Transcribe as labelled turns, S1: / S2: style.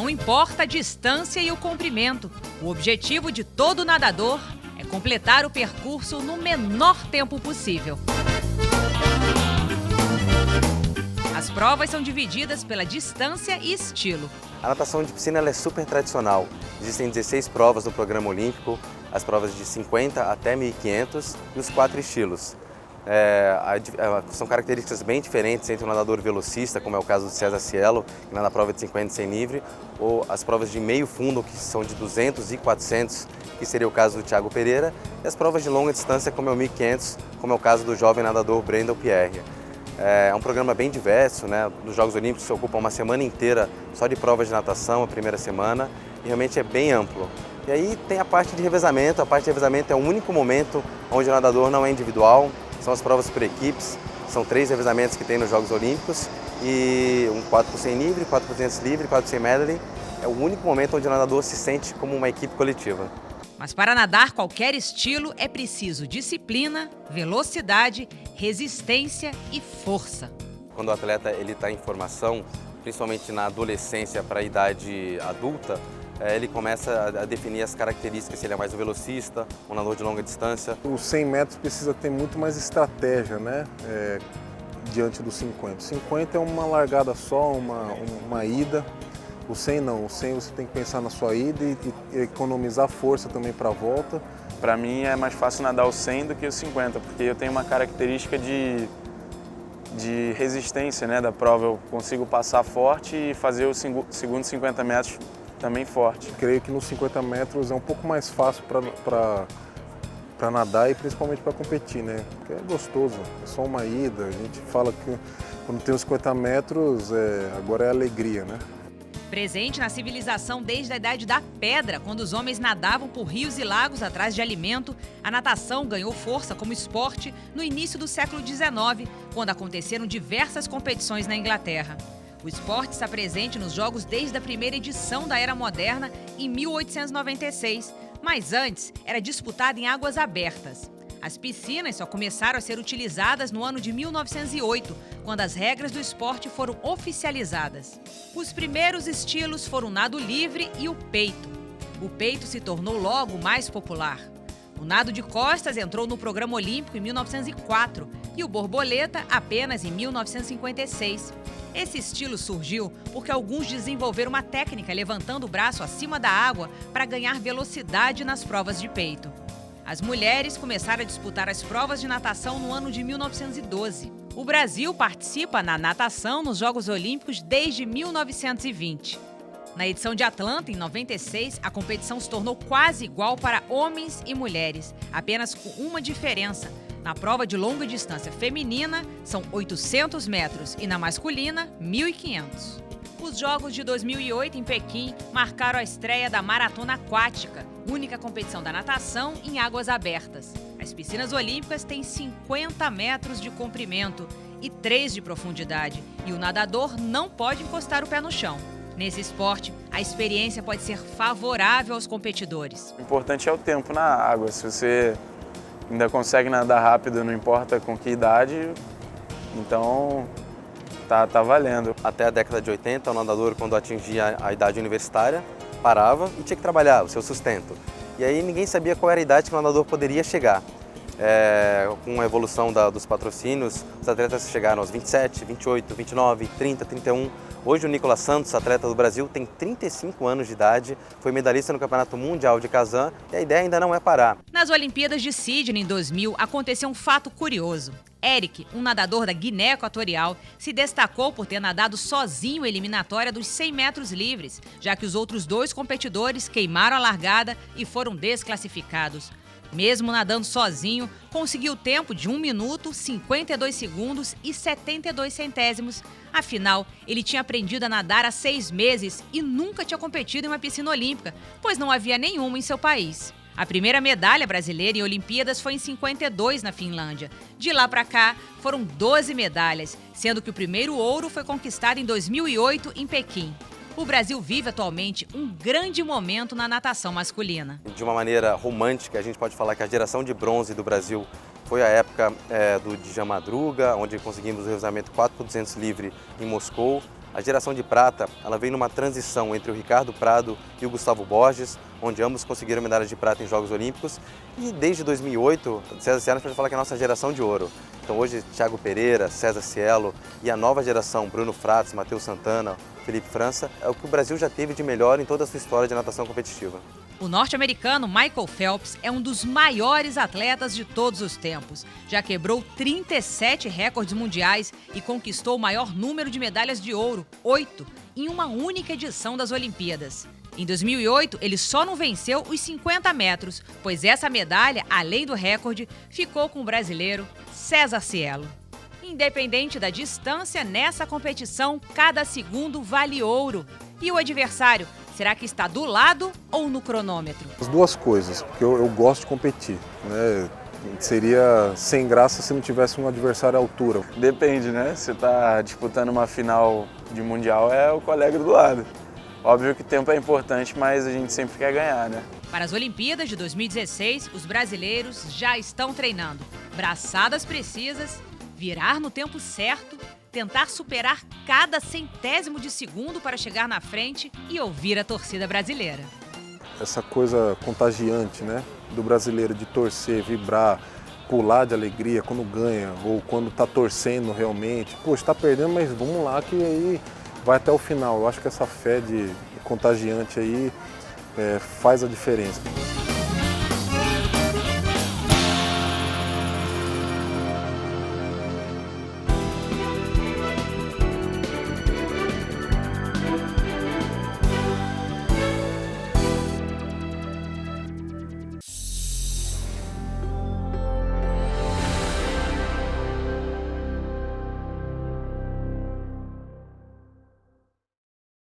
S1: Não importa a distância e o comprimento, o objetivo de todo nadador é completar o percurso no menor tempo possível. As provas são divididas pela distância e estilo.
S2: A natação de piscina ela é super tradicional. Existem 16 provas no programa olímpico, as provas de 50 até 1.500 e os 4 estilos. São características bem diferentes entre o nadador velocista, como é o caso do César Cielo, que nada na prova de 50 e 100 livre, ou as provas de meio fundo, que são de 200 e 400, que seria o caso do Thiago Pereira, e as provas de longa distância, como é o 1.500, como é o caso do jovem nadador Brendel Pierre. É um programa bem diverso, né? Nos Jogos Olímpicos se ocupa uma semana inteira só de provas de natação, a primeira semana, e realmente é bem amplo. E aí tem a parte de revezamento. A parte de revezamento é o único momento onde o nadador não é individual, são as provas por equipes, são 3 revezamentos que tem nos Jogos Olímpicos, e um 4 por 100 livre, 4 por 200 livre, 4 por 100 medley. É o único momento onde o nadador se sente como uma equipe coletiva.
S1: Mas para nadar qualquer estilo é preciso disciplina, velocidade, resistência e força.
S2: Quando o atleta está em formação, principalmente na adolescência para a idade adulta, ele começa a definir as características, se ele é mais um velocista, um nadador de longa distância.
S3: Os 100 metros precisa ter muito mais estratégia, né? Diante dos 50. 50 é uma largada só, uma ida. O 100 não, o 100 você tem que pensar na sua ida e economizar força também para a volta.
S4: Para mim é mais fácil nadar o 100 do que o 50, porque eu tenho uma característica de resistência, né, da prova. Eu consigo passar forte e fazer os segundos 50 metros também forte.
S3: Creio que nos 50 metros é um pouco mais fácil para nadar e principalmente para competir, né? Porque é gostoso, é só uma ida. A gente fala que quando tem os 50 metros, agora é alegria, né?
S1: Presente na civilização desde a Idade da Pedra, quando os homens nadavam por rios e lagos atrás de alimento, a natação ganhou força como esporte no início do século XIX, quando aconteceram diversas competições na Inglaterra. O esporte está presente nos Jogos desde a primeira edição da Era Moderna, em 1896, mas antes era disputado em águas abertas. As piscinas só começaram a ser utilizadas no ano de 1908, quando as regras do esporte foram oficializadas. Os primeiros estilos foram o nado livre e o peito. O peito se tornou logo mais popular. O nado de costas entrou no programa olímpico em 1904 e o borboleta apenas em 1956. Esse estilo surgiu porque alguns desenvolveram uma técnica levantando o braço acima da água para ganhar velocidade nas provas de peito. As mulheres começaram a disputar as provas de natação no ano de 1912. O Brasil participa na natação nos Jogos Olímpicos desde 1920. Na edição de Atlanta, em 96, a competição se tornou quase igual para homens e mulheres, apenas com uma diferença. Na prova de longa distância feminina, são 800 metros e na masculina, 1.500. Os Jogos de 2008 em Pequim marcaram a estreia da maratona aquática, única competição da natação em águas abertas. As piscinas olímpicas têm 50 metros de comprimento e 3 de profundidade, e o nadador não pode encostar o pé no chão. Nesse esporte, a experiência pode ser favorável aos competidores.
S4: O importante é o tempo na água. Se você ainda consegue nadar rápido, não importa com que idade, então tá valendo.
S2: Até a década de 80, o nadador, quando atingia a idade universitária, parava e tinha que trabalhar o seu sustento. E aí ninguém sabia qual era a idade que o nadador poderia chegar. Com a evolução dos patrocínios, os atletas chegaram aos 27, 28, 29, 30, 31. Hoje o Nicolas Santos, atleta do Brasil, tem 35 anos de idade, foi medalhista no Campeonato Mundial de Kazan e a ideia ainda não é parar.
S1: Nas Olimpíadas de Sydney, em 2000, aconteceu um fato curioso. Eric, um nadador da Guiné Equatorial, se destacou por ter nadado sozinho a eliminatória dos 100 metros livres, já que os outros 2 competidores queimaram a largada e foram desclassificados. Mesmo nadando sozinho, conseguiu o tempo de 1 minuto, 52 segundos e 72 centésimos. Afinal, ele tinha aprendido a nadar há 6 meses e nunca tinha competido em uma piscina olímpica, pois não havia nenhuma em seu país. A primeira medalha brasileira em Olimpíadas foi em 52 na Finlândia. De lá para cá, foram 12 medalhas, sendo que o primeiro ouro foi conquistado em 2008 em Pequim. O Brasil vive atualmente um grande momento na natação masculina.
S2: De uma maneira romântica, a gente pode falar que a geração de bronze do Brasil foi a época do Djalma Madruga, onde conseguimos o revezamento 4 por 200 livre em Moscou. A geração de prata, ela veio numa transição entre o Ricardo Prado e o Gustavo Borges, onde ambos conseguiram medalhas de prata em Jogos Olímpicos. E desde 2008, César Cielo pode falar que é a nossa geração de ouro. Então hoje, Thiago Pereira, César Cielo e a nova geração, Bruno Fratos, Matheus Santana, Felipe França, é o que o Brasil já teve de melhor em toda a sua história de natação competitiva.
S1: O norte-americano Michael Phelps é um dos maiores atletas de todos os tempos. Já quebrou 37 recordes mundiais e conquistou o maior número de medalhas de ouro, 8, em uma única edição das Olimpíadas. Em 2008, ele só não venceu os 50 metros, pois essa medalha, além do recorde, ficou com o brasileiro César Cielo. Independente da distância, nessa competição, cada segundo vale ouro. E o adversário, será que está do lado ou no cronômetro?
S3: As duas coisas, porque eu gosto de competir, né? Seria sem graça se não tivesse um adversário à altura.
S4: Depende, né? Você está disputando uma final de mundial, é o colega do lado. Óbvio que o tempo é importante, mas a gente sempre quer ganhar, né?
S1: Para as Olimpíadas de 2016, os brasileiros já estão treinando. Braçadas precisas, virar no tempo certo, tentar superar cada centésimo de segundo para chegar na frente e ouvir a torcida brasileira.
S3: Essa coisa contagiante, né, do brasileiro de torcer, vibrar, pular de alegria quando ganha ou quando está torcendo realmente. Poxa, está perdendo, mas vamos lá que aí vai até o final. Eu acho que essa fé de contagiante aí faz a diferença.